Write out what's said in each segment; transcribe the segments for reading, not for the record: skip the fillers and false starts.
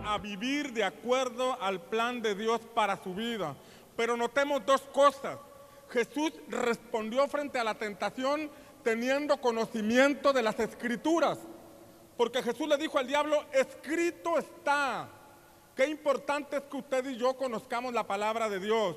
llama a vivir de acuerdo al plan de Dios para su vida. Pero notemos dos cosas. Jesús respondió frente a la tentación teniendo conocimiento de las Escrituras. Porque Jesús le dijo al diablo, escrito está. Qué importante es que usted y yo conozcamos la palabra de Dios.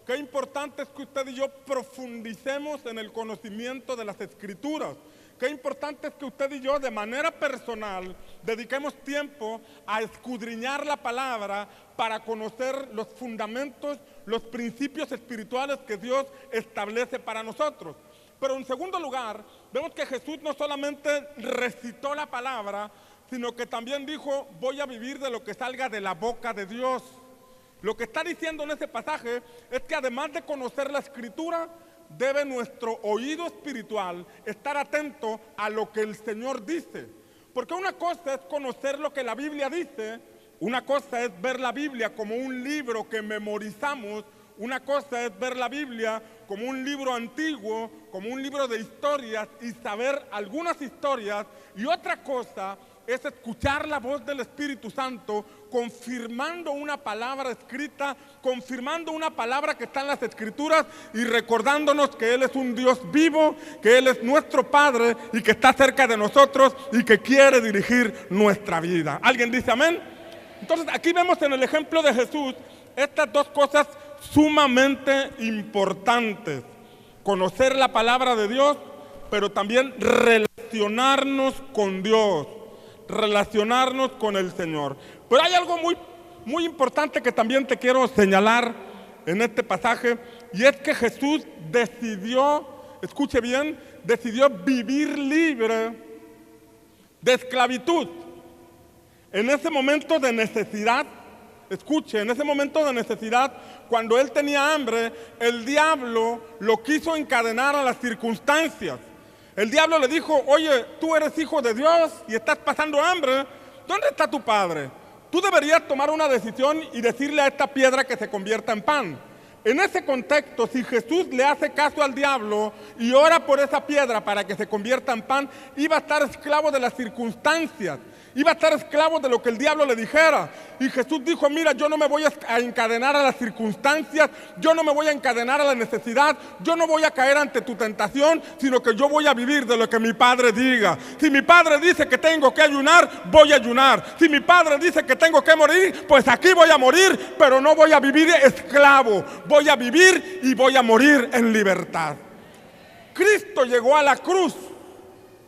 Qué importante es que usted y yo profundicemos en el conocimiento de las Escrituras. Qué importante es que usted y yo de manera personal dediquemos tiempo a escudriñar la palabra para conocer los fundamentos, los principios espirituales que Dios establece para nosotros. Pero en segundo lugar, vemos que Jesús no solamente recitó la palabra, sino que también dijo, voy a vivir de lo que salga de la boca de Dios. Lo que está diciendo en ese pasaje es que además de conocer la Escritura, debe nuestro oído espiritual estar atento a lo que el Señor dice. Porque una cosa es conocer lo que la Biblia dice, una cosa es ver la Biblia como un libro que memorizamos, una cosa es ver la Biblia como un libro antiguo, como un libro de historias y saber algunas historias, y otra cosa es escuchar la voz del Espíritu Santo confirmando una palabra escrita, confirmando una palabra que está en las Escrituras y recordándonos que Él es un Dios vivo, que Él es nuestro Padre y que está cerca de nosotros y que quiere dirigir nuestra vida. ¿Alguien dice amén? Entonces aquí vemos en el ejemplo de Jesús estas dos cosas sumamente importantes: conocer la palabra de Dios, pero también relacionarnos con Dios, relacionarnos con el Señor. Pero hay algo muy importante que también te quiero señalar en este pasaje, y es que Jesús decidió, escuche bien, decidió vivir libre de esclavitud. En ese momento de necesidad, escuche, en ese momento de necesidad, cuando él tenía hambre, el diablo lo quiso encadenar a las circunstancias. El diablo le dijo, oye, tú eres hijo de Dios y estás pasando hambre, ¿dónde está tu padre? Tú deberías tomar una decisión y decirle a esta piedra que se convierta en pan. En ese contexto, si Jesús le hace caso al diablo y ora por esa piedra para que se convierta en pan, iba a estar esclavo de las circunstancias, iba a estar esclavo de lo que el diablo le dijera. Y Jesús dijo, mira, yo no me voy a encadenar a las circunstancias, yo no me voy a encadenar a la necesidad, yo no voy a caer ante tu tentación, sino que yo voy a vivir de lo que mi Padre diga. Si mi Padre dice que tengo que ayunar, voy a ayunar. Si mi Padre dice que tengo que morir, pues aquí voy a morir, pero no voy a vivir esclavo. Voy a vivir y voy a morir en libertad. Cristo llegó a la cruz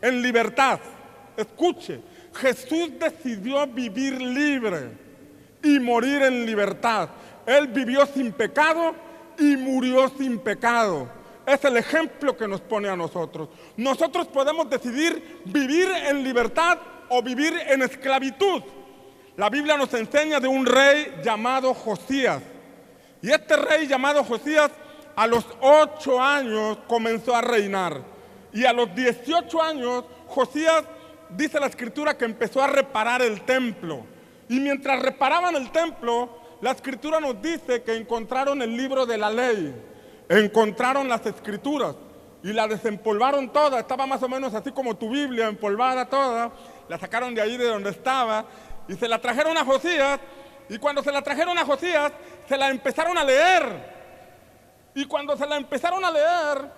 en libertad. Escuche, Jesús decidió vivir libre y morir en libertad. Él vivió sin pecado y murió sin pecado. Es el ejemplo que nos pone a nosotros. Nosotros podemos decidir vivir en libertad o vivir en esclavitud. La Biblia nos enseña de un rey llamado Josías. Y este rey llamado Josías a los 8 años comenzó a reinar. Y a los 18 años Josías, dice la Escritura, que empezó a reparar el templo. Y mientras reparaban el templo, la Escritura nos dice que encontraron el libro de la ley, encontraron las Escrituras y la desempolvaron toda. Estaba más o menos así como tu Biblia, empolvada toda. La sacaron de ahí de donde estaba y se la trajeron a Josías. Y cuando se la trajeron a Josías, se la empezaron a leer. Y cuando se la empezaron a leer,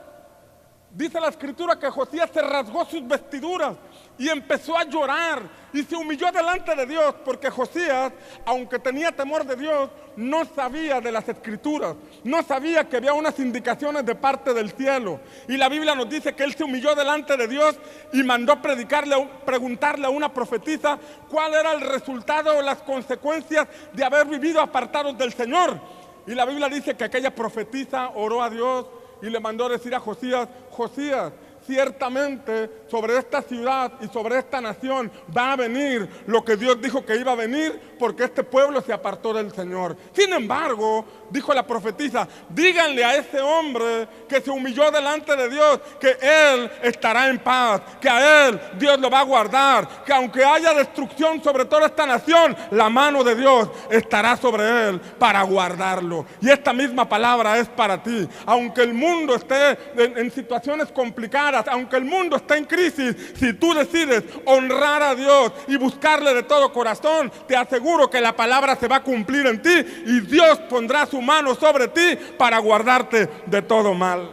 dice la Escritura que Josías se rasgó sus vestiduras y empezó a llorar y se humilló delante de Dios, porque Josías, aunque tenía temor de Dios, no sabía de las Escrituras, no sabía que había unas indicaciones de parte del cielo. Y la Biblia nos dice que él se humilló delante de Dios y mandó preguntarle a una profetisa cuál era el resultado o las consecuencias de haber vivido apartados del Señor. Y la Biblia dice que aquella profetisa oró a Dios y le mandó a decir a Josías, Josías, ciertamente sobre esta ciudad y sobre esta nación va a venir lo que Dios dijo que iba a venir, porque este pueblo se apartó del Señor. Sin embargo, dijo la profetisa, díganle a ese hombre que se humilló delante de Dios, que él estará en paz, que a él Dios lo va a guardar, que aunque haya destrucción sobre toda esta nación, la mano de Dios estará sobre él para guardarlo. Y esta misma palabra es para ti. Aunque el mundo esté en situaciones complicadas, complicadas, aunque el mundo está en crisis, si tú decides honrar a Dios y buscarle de todo corazón, te aseguro que la palabra se va a cumplir en ti y Dios pondrá su mano sobre ti para guardarte de todo mal.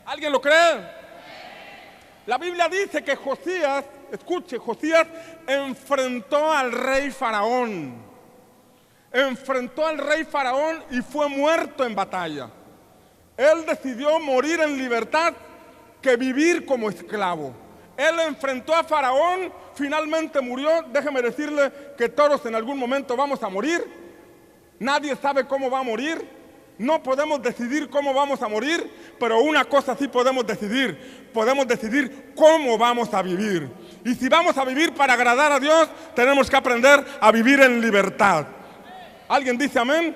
¿Alguien lo cree? La Biblia dice que Josías, escuche, Josías enfrentó al rey Faraón. Enfrentó al rey Faraón y fue muerto en batalla. Él decidió morir en libertad que vivir como esclavo. Él enfrentó a Faraón, finalmente murió. Déjeme decirle que todos en algún momento vamos a morir. Nadie sabe cómo va a morir. No podemos decidir cómo vamos a morir, pero una cosa sí podemos decidir. Podemos decidir cómo vamos a vivir. Y si vamos a vivir para agradar a Dios, tenemos que aprender a vivir en libertad. ¿Alguien dice amén?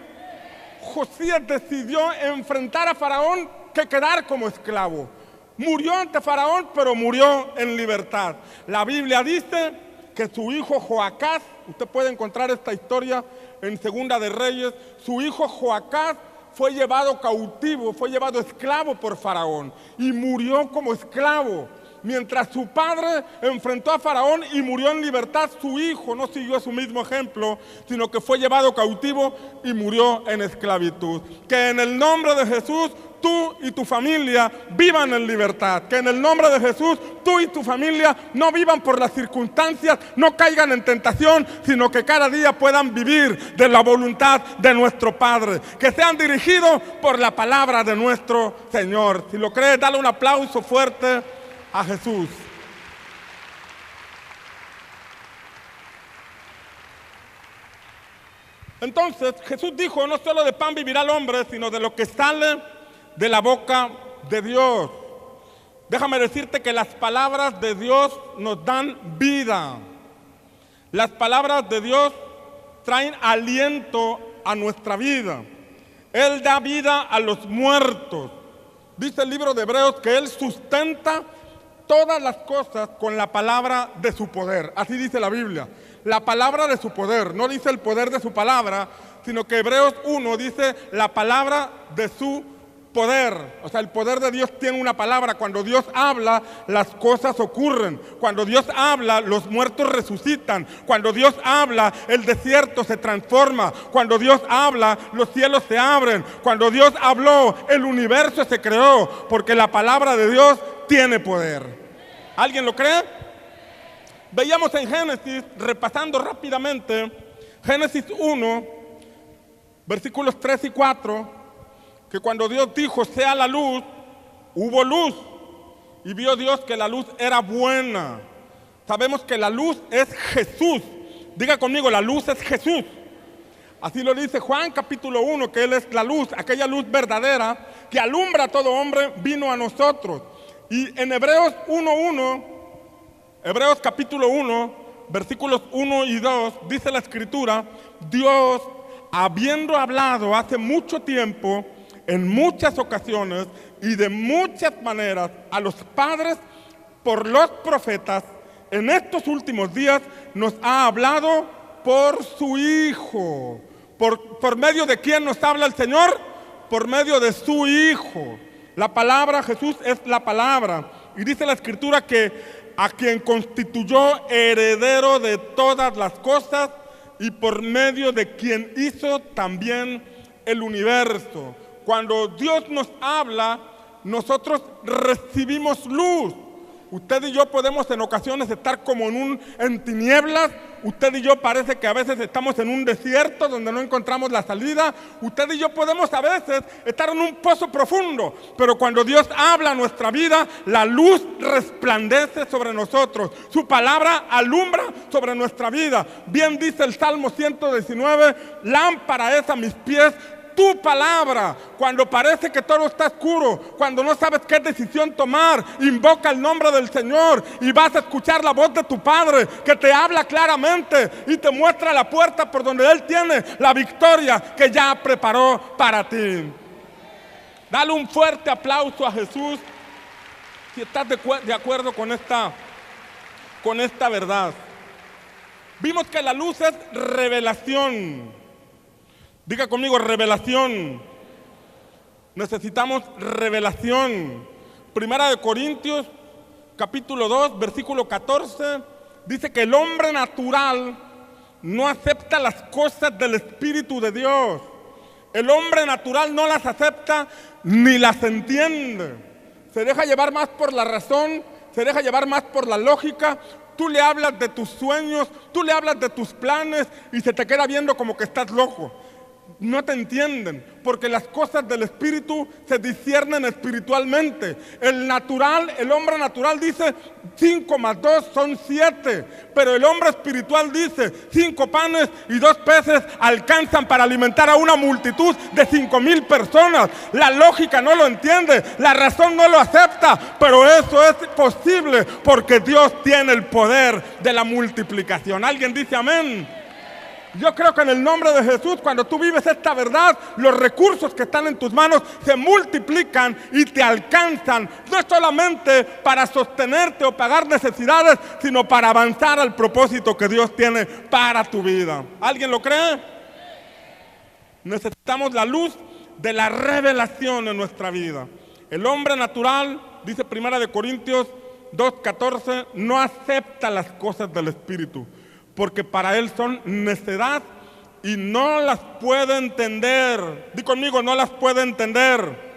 Josías decidió enfrentar a Faraón que quedar como esclavo. Murió ante Faraón, pero murió en libertad. La Biblia dice que su hijo Joacás, usted puede encontrar esta historia en Segunda de Reyes, su hijo Joacás fue llevado cautivo, fue llevado esclavo por Faraón y murió como esclavo. Mientras su padre enfrentó a Faraón y murió en libertad, su hijo no siguió su mismo ejemplo, sino que fue llevado cautivo y murió en esclavitud. Que en el nombre de Jesús, tú y tu familia vivan en libertad. Que en el nombre de Jesús, tú y tu familia no vivan por las circunstancias, no caigan en tentación, sino que cada día puedan vivir de la voluntad de nuestro Padre. Que sean dirigidos por la palabra de nuestro Señor. Si lo crees, dale un aplauso fuerte a Jesús. Entonces Jesús dijo, no solo de pan vivirá el hombre, sino de lo que sale de la boca de Dios. Déjame decirte que las palabras de Dios nos dan vida. Las palabras de Dios traen aliento a nuestra vida. Él da vida a los muertos. Dice el libro de Hebreos que Él sustenta todas las cosas con la palabra de su poder. Así dice la Biblia. La palabra de su poder. No dice el poder de su palabra, sino que Hebreos 1 dice la palabra de su poder. O sea, el poder de Dios tiene una palabra. Cuando Dios habla, las cosas ocurren. Cuando Dios habla, los muertos resucitan. Cuando Dios habla, el desierto se transforma. Cuando Dios habla, los cielos se abren. Cuando Dios habló, el universo se creó. Porque la palabra de Dios tiene poder. ¿Alguien lo cree? Veíamos en Génesis, repasando rápidamente, Génesis 1, versículos 3 y 4, que cuando Dios dijo, sea la luz, hubo luz. Y vio Dios que la luz era buena. Sabemos que la luz es Jesús. Diga conmigo, la luz es Jesús. Así lo dice Juan capítulo 1, que Él es la luz, aquella luz verdadera que alumbra a todo hombre, vino a nosotros. Y en Hebreos 1:1, Hebreos capítulo 1, versículos 1 y 2, dice la Escritura, Dios, habiendo hablado hace mucho tiempo, en muchas ocasiones y de muchas maneras a los padres por los profetas, en estos últimos días nos ha hablado por su Hijo. ¿Por medio de quién nos habla el Señor? Por medio de su Hijo. La palabra, Jesús es la palabra. Y dice la Escritura que a quien constituyó heredero de todas las cosas y por medio de quien hizo también el universo. Cuando Dios nos habla, nosotros recibimos luz. Usted y yo podemos en ocasiones estar como en tinieblas. Usted y yo parece que a veces estamos en un desierto donde no encontramos la salida. Usted y yo podemos a veces estar en un pozo profundo. Pero cuando Dios habla a nuestra vida, la luz resplandece sobre nosotros. Su palabra alumbra sobre nuestra vida. Bien dice el Salmo 119, lámpara es a mis pies tu palabra. Cuando parece que todo está oscuro, cuando no sabes qué decisión tomar, invoca el nombre del Señor y vas a escuchar la voz de tu Padre que te habla claramente y te muestra la puerta por donde Él tiene la victoria que ya preparó para ti. Dale un fuerte aplauso a Jesús si estás de acuerdo con esta verdad. Vimos que la luz es revelación. Diga conmigo, revelación. Necesitamos revelación. Primera de Corintios, capítulo 2, versículo 14, dice que el hombre natural no acepta las cosas del Espíritu de Dios. El hombre natural no las acepta ni las entiende. Se deja llevar más por la razón, se deja llevar más por la lógica. Tú le hablas de tus sueños, tú le hablas de tus planes y se te queda viendo como que estás loco. No te entienden, porque las cosas del Espíritu se disciernen espiritualmente. El natural, el hombre natural dice 5 más 2 son 7, pero el hombre espiritual dice 5 panes y 2 peces alcanzan para alimentar a una multitud de 5,000 personas. La lógica no lo entiende, la razón no lo acepta, pero eso es posible porque Dios tiene el poder de la multiplicación. ¿Alguien dice amén? Yo creo que en el nombre de Jesús, cuando tú vives esta verdad, los recursos que están en tus manos se multiplican y te alcanzan, no solamente para sostenerte o pagar necesidades, sino para avanzar al propósito que Dios tiene para tu vida. ¿Alguien lo cree? Necesitamos la luz de la revelación en nuestra vida. El hombre natural, dice Primera de Corintios 2:14, no acepta las cosas del Espíritu, porque para él son necedad y no las puede entender. Di conmigo, no las puede entender.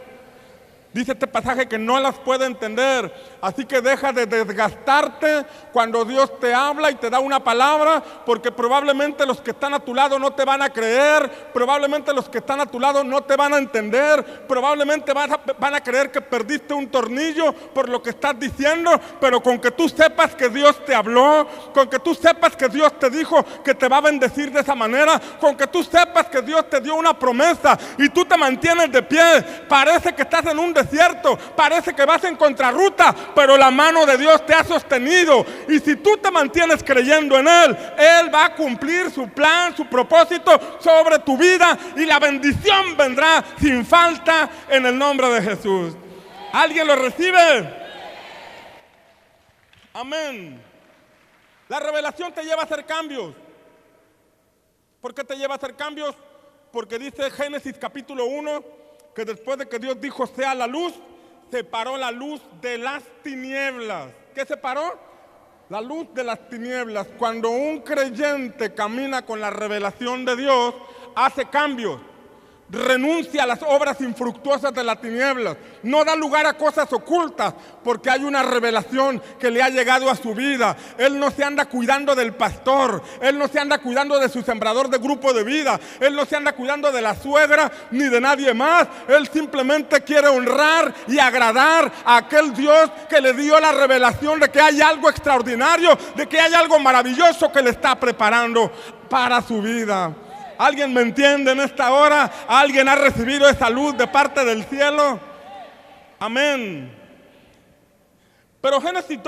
Dice este pasaje que no las puede entender. Así que deja de desgastarte cuando Dios te habla y te da una palabra, porque probablemente los que están a tu lado no te van a creer, probablemente los que están a tu lado no te van a entender, probablemente van a creer que perdiste un tornillo por lo que estás diciendo, pero con que tú sepas que Dios te habló, con que tú sepas que Dios te dijo que te va a bendecir de esa manera, con que tú sepas que Dios te dio una promesa y tú te mantienes de pie. Parece que estás en un desierto, parece que vas en contrarruta, pero la mano de Dios te ha sostenido, y si tú te mantienes creyendo en Él, Él va a cumplir su plan, su propósito sobre tu vida, y la bendición vendrá sin falta en el nombre de Jesús. ¿Alguien lo recibe? Amén. La revelación te lleva a hacer cambios. ¿Por qué te lleva a hacer cambios? Porque dice Génesis capítulo 1 que después de que Dios dijo sea la luz, separó la luz de las tinieblas. ¿Qué separó? La luz de las tinieblas. Cuando un creyente camina con la revelación de Dios, hace cambios. Renuncia a las obras infructuosas de las tinieblas, no da lugar a cosas ocultas, porque hay una revelación que le ha llegado a su vida. Él no se anda cuidando del pastor, él no se anda cuidando de su sembrador de grupo de vida, él no se anda cuidando de la suegra ni de nadie más. Él simplemente quiere honrar y agradar a aquel Dios que le dio la revelación de que hay algo extraordinario, de que hay algo maravilloso que le está preparando para su vida. ¿Alguien me entiende en esta hora? ¿Alguien ha recibido esa luz de parte del cielo? Amén. Pero Génesis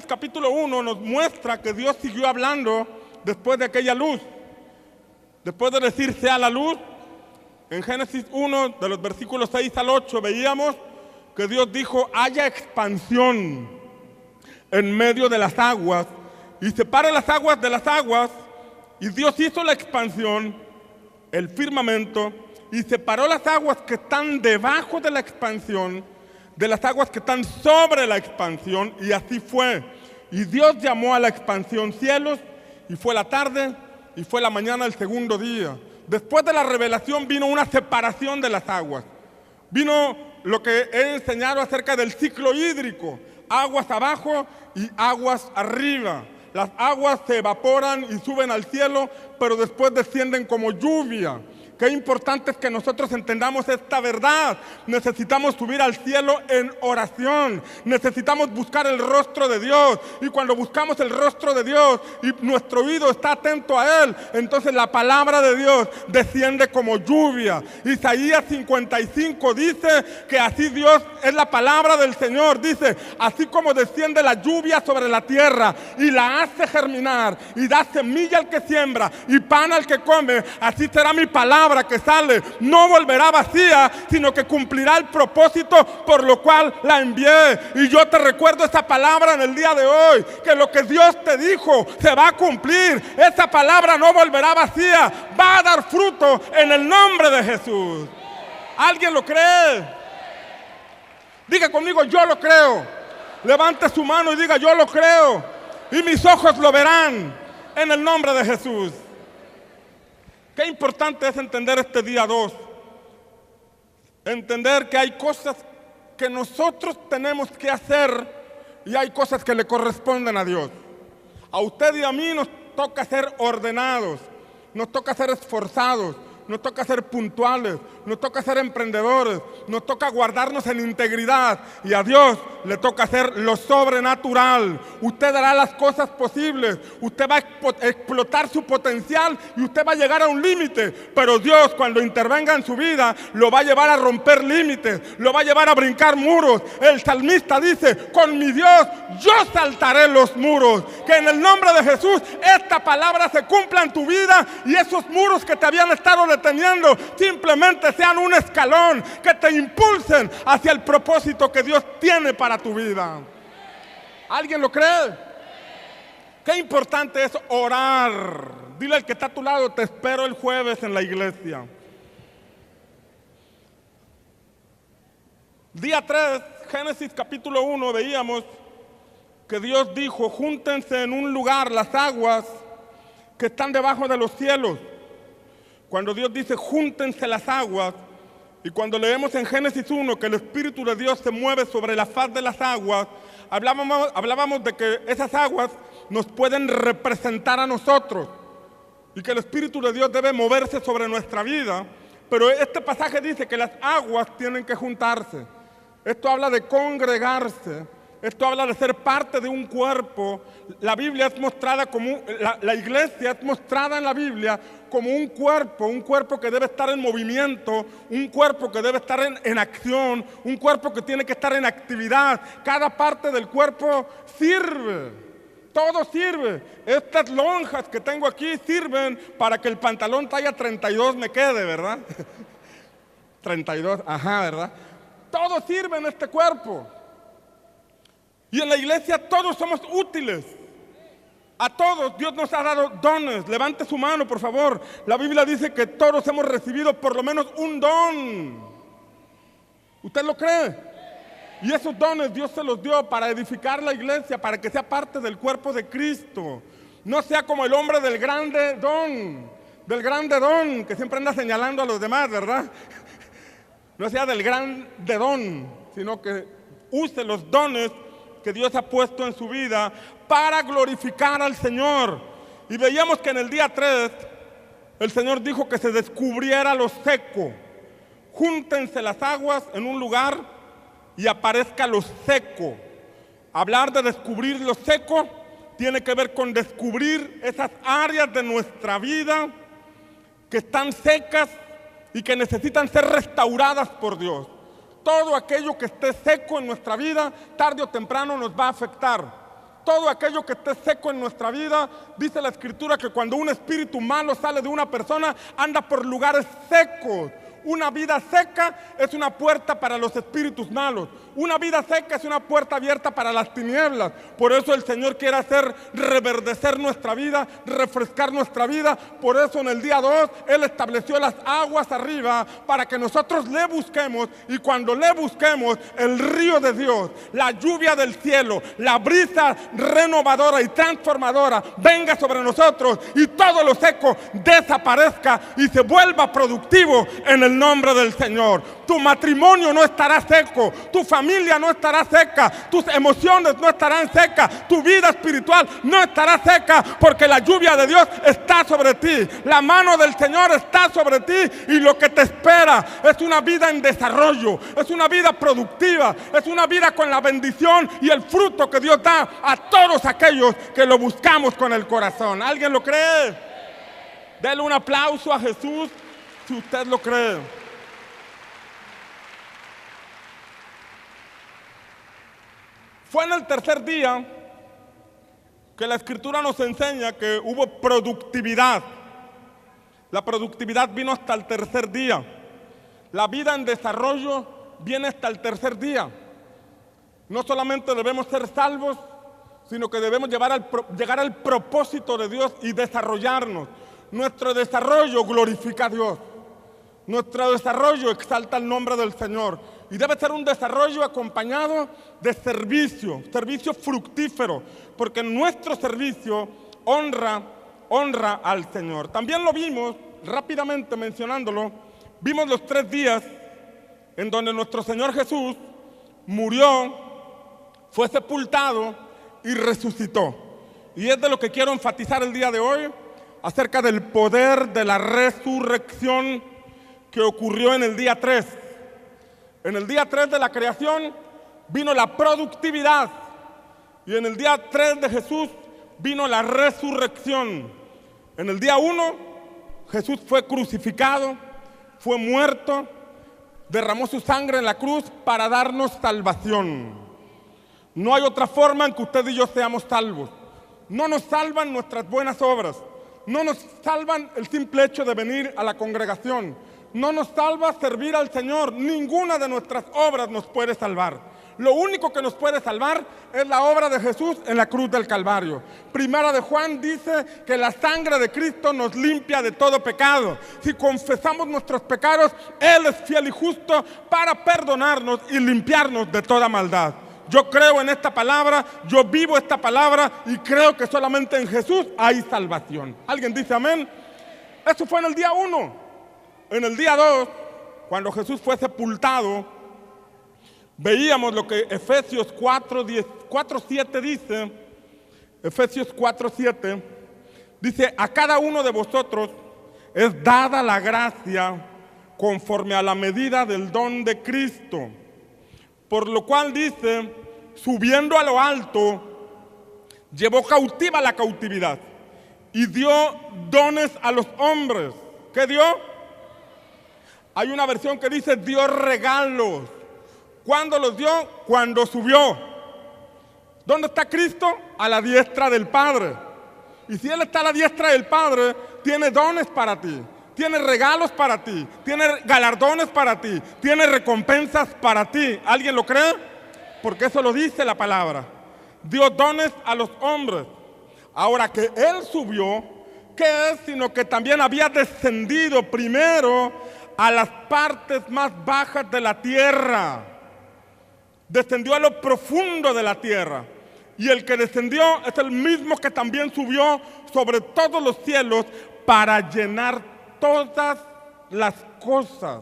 capítulo 1 nos muestra que Dios siguió hablando después de aquella luz. Después de decir sea la luz, en Génesis 1 de los versículos 6 al 8 veíamos que Dios dijo haya expansión en medio de las aguas y separe las aguas de las aguas. Y Dios hizo la expansión, el firmamento, y separó las aguas que están debajo de la expansión de las aguas que están sobre la expansión, y así fue. Y Dios llamó a la expansión cielos, y fue la tarde, y fue la mañana del segundo día. Después de la revelación vino una separación de las aguas. Vino lo que he enseñado acerca del ciclo hídrico, aguas abajo y aguas arriba. Las aguas se evaporan y suben al cielo, pero después descienden como lluvia. Qué importante es que nosotros entendamos esta verdad. Necesitamos subir al cielo en oración. Necesitamos buscar el rostro de Dios. Y cuando buscamos el rostro de Dios y nuestro oído está atento a Él, entonces la palabra de Dios desciende como lluvia. Isaías 55 dice que así Dios es la palabra del Señor. Dice, así como desciende la lluvia sobre la tierra y la hace germinar y da semilla al que siembra y pan al que come, así será mi palabra que sale, no volverá vacía, sino que cumplirá el propósito por lo cual la envié. Y yo te recuerdo esa palabra en el día de hoy, que lo que Dios te dijo se va a cumplir. Esa palabra no volverá vacía, va a dar fruto en el nombre de Jesús. ¿Alguien lo cree? Diga conmigo, yo lo creo. Levante su mano y diga, yo lo creo. Y mis ojos lo verán en el nombre de Jesús. Qué importante es entender este día 2. Entender que hay cosas que nosotros tenemos que hacer y hay cosas que le corresponden a Dios. A usted y a mí nos toca ser ordenados, nos toca ser esforzados, nos toca ser puntuales, nos toca ser emprendedores, nos toca guardarnos en integridad y a Dios le toca hacer lo sobrenatural. Usted hará las cosas posibles, usted va a explotar su potencial y usted va a llegar a un límite, pero Dios cuando intervenga en su vida lo va a llevar a romper límites, lo va a llevar a brincar muros. El salmista dice, con mi Dios yo saltaré los muros. Que en el nombre de Jesús esta palabra se cumpla en tu vida y esos muros que te habían estado deteniendo simplemente sean un escalón que te impulsen hacia el propósito que Dios tiene para tu vida. ¿Alguien lo cree? Qué importante es orar. Dile al que está a tu lado, te espero el jueves en la iglesia. Día 3, Génesis capítulo 1, veíamos que Dios dijo, júntense en un lugar las aguas que están debajo de los cielos. Cuando Dios dice, júntense las aguas, y cuando leemos en Génesis 1 que el Espíritu de Dios se mueve sobre la faz de las aguas, hablábamos de que esas aguas nos pueden representar a nosotros y que el Espíritu de Dios debe moverse sobre nuestra vida, pero este pasaje dice que las aguas tienen que juntarse. Esto habla de congregarse, esto habla de ser parte de un cuerpo. La Biblia es mostrada como, la iglesia es mostrada en la Biblia como un cuerpo que debe estar en movimiento, un cuerpo que debe estar en acción, un cuerpo que tiene que estar en actividad. Cada parte del cuerpo sirve, todo sirve. Estas lonjas que tengo aquí sirven para que el pantalón talla 32 me quede, ¿verdad? 32, ajá, ¿verdad? Todo sirve en este cuerpo. Y en la iglesia todos somos útiles. A todos Dios nos ha dado dones. Levante su mano, por favor. La Biblia dice que todos hemos recibido por lo menos un don. ¿Usted lo cree? Y esos dones Dios se los dio para edificar la iglesia, para que sea parte del cuerpo de Cristo. No sea como el hombre del grande don, que siempre anda señalando a los demás, ¿verdad? No sea del grande don, sino que use los dones que Dios ha puesto en su vida para glorificar al Señor. Y veíamos que en el día 3 el Señor dijo que se descubriera lo seco. Júntense las aguas en un lugar y aparezca lo seco. Hablar de descubrir lo seco tiene que ver con descubrir esas áreas de nuestra vida que están secas y que necesitan ser restauradas por Dios. Todo aquello que esté seco en nuestra vida, tarde o temprano nos va a afectar. Todo aquello que esté seco en nuestra vida, dice la Escritura que cuando un espíritu malo sale de una persona, anda por lugares secos. Una vida seca es una puerta para los espíritus malos. Una vida seca es una puerta abierta para las tinieblas. Por eso el Señor quiere hacer reverdecer nuestra vida, refrescar nuestra vida. Por eso en el día 2 Él estableció las aguas arriba para que nosotros le busquemos. Y cuando le busquemos, el río de Dios, la lluvia del cielo, la brisa renovadora y transformadora venga sobre nosotros y todo lo seco desaparezca y se vuelva productivo en el nombre del Señor. Tu matrimonio no estará seco, tu familia no estará seca, tus emociones no estarán secas, tu vida espiritual no estará seca, porque la lluvia de Dios está sobre ti, la mano del Señor está sobre ti, y lo que te espera es una vida en desarrollo, es una vida productiva, es una vida con la bendición y el fruto que Dios da a todos aquellos que lo buscamos con el corazón. ¿Alguien lo cree? Dele un aplauso a Jesús si usted lo cree. Fue en el tercer día que la Escritura nos enseña que hubo productividad. La productividad vino hasta el tercer día. La vida en desarrollo viene hasta el tercer día. No solamente debemos ser salvos, sino que debemos llegar al propósito de Dios y desarrollarnos. Nuestro desarrollo glorifica a Dios. Nuestro desarrollo exalta el nombre del Señor. Y debe ser un desarrollo acompañado de servicio, servicio fructífero, porque nuestro servicio honra al Señor. También lo vimos, rápidamente mencionándolo, vimos los 3 días en donde nuestro Señor Jesús murió, fue sepultado y resucitó. Y es de lo que quiero enfatizar el día de hoy, acerca del poder de la resurrección que ocurrió en el día 3. En el día 3 de la creación vino la productividad y en el día 3 de Jesús vino la resurrección. En el día 1 Jesús fue crucificado, fue muerto, derramó su sangre en la cruz para darnos salvación. No hay otra forma en que usted y yo seamos salvos. No nos salvan nuestras buenas obras, no nos salvan el simple hecho de venir a la congregación, no nos salva servir al Señor. Ninguna de nuestras obras nos puede salvar. Lo único que nos puede salvar es la obra de Jesús en la cruz del Calvario. Primera de Juan dice que la sangre de Cristo nos limpia de todo pecado. Si confesamos nuestros pecados, Él es fiel y justo para perdonarnos y limpiarnos de toda maldad. Yo creo en esta palabra, yo vivo esta palabra y creo que solamente en Jesús hay salvación. ¿Alguien dice amén? Eso fue en el día 1. En el día 2, cuando Jesús fue sepultado, veíamos lo que Efesios 4:7 dice. Efesios 4:7 dice: a cada uno de vosotros es dada la gracia conforme a la medida del don de Cristo. Por lo cual dice, subiendo a lo alto, llevó cautiva la cautividad y dio dones a los hombres. ¿Qué dio? Hay una versión que dice dio regalos. ¿Cuándo los dio? Cuando subió. ¿Dónde está Cristo? A la diestra del Padre. Y si Él está a la diestra del Padre, tiene dones para ti, tiene regalos para ti, tiene galardones para ti, tiene recompensas para ti. ¿Alguien lo cree? Porque eso lo dice la palabra. Dio dones a los hombres. Ahora que Él subió, ¿qué es? Sino que también había descendido primero a las partes más bajas de la tierra. Descendió a lo profundo de la tierra. Y el que descendió es el mismo que también subió sobre todos los cielos para llenar todas las cosas.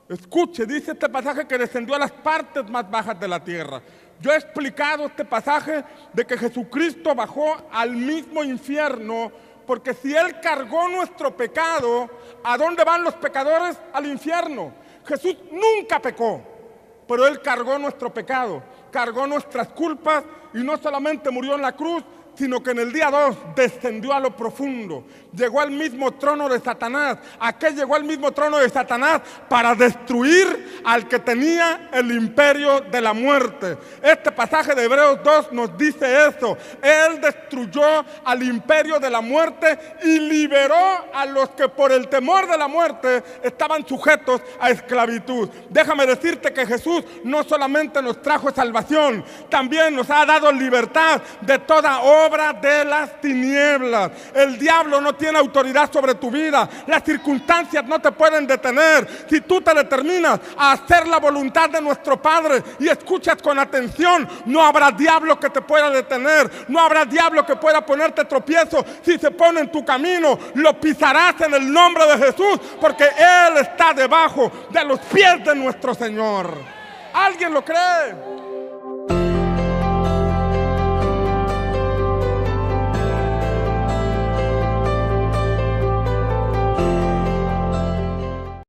Escuche, dice este pasaje que descendió a las partes más bajas de la tierra. Yo he explicado este pasaje de que Jesucristo bajó al mismo infierno, porque si Él cargó nuestro pecado, ¿a dónde van los pecadores? Al infierno. Jesús nunca pecó, pero Él cargó nuestro pecado, cargó nuestras culpas y no solamente murió en la cruz, sino que en el día 2 descendió a lo profundo, llegó al mismo trono de Satanás. ¿A qué llegó al mismo trono de Satanás? Para destruir al que tenía el imperio de la muerte. Este pasaje de Hebreos 2 nos dice eso. Él destruyó al imperio de la muerte y liberó a los que por el temor de la muerte estaban sujetos a esclavitud. Déjame decirte que Jesús no solamente nos trajo salvación, también nos ha dado libertad de toda obra de las tinieblas. El diablo no tiene autoridad sobre tu vida. Las circunstancias no te pueden detener. Si tú te determinas a hacer la voluntad de nuestro Padre y escuchas con atención, no habrá diablo que te pueda detener. No habrá diablo que pueda ponerte tropiezo. Si se pone en tu camino, lo pisarás en el nombre de Jesús, porque Él está debajo de los pies de nuestro Señor. ¿Alguien lo cree?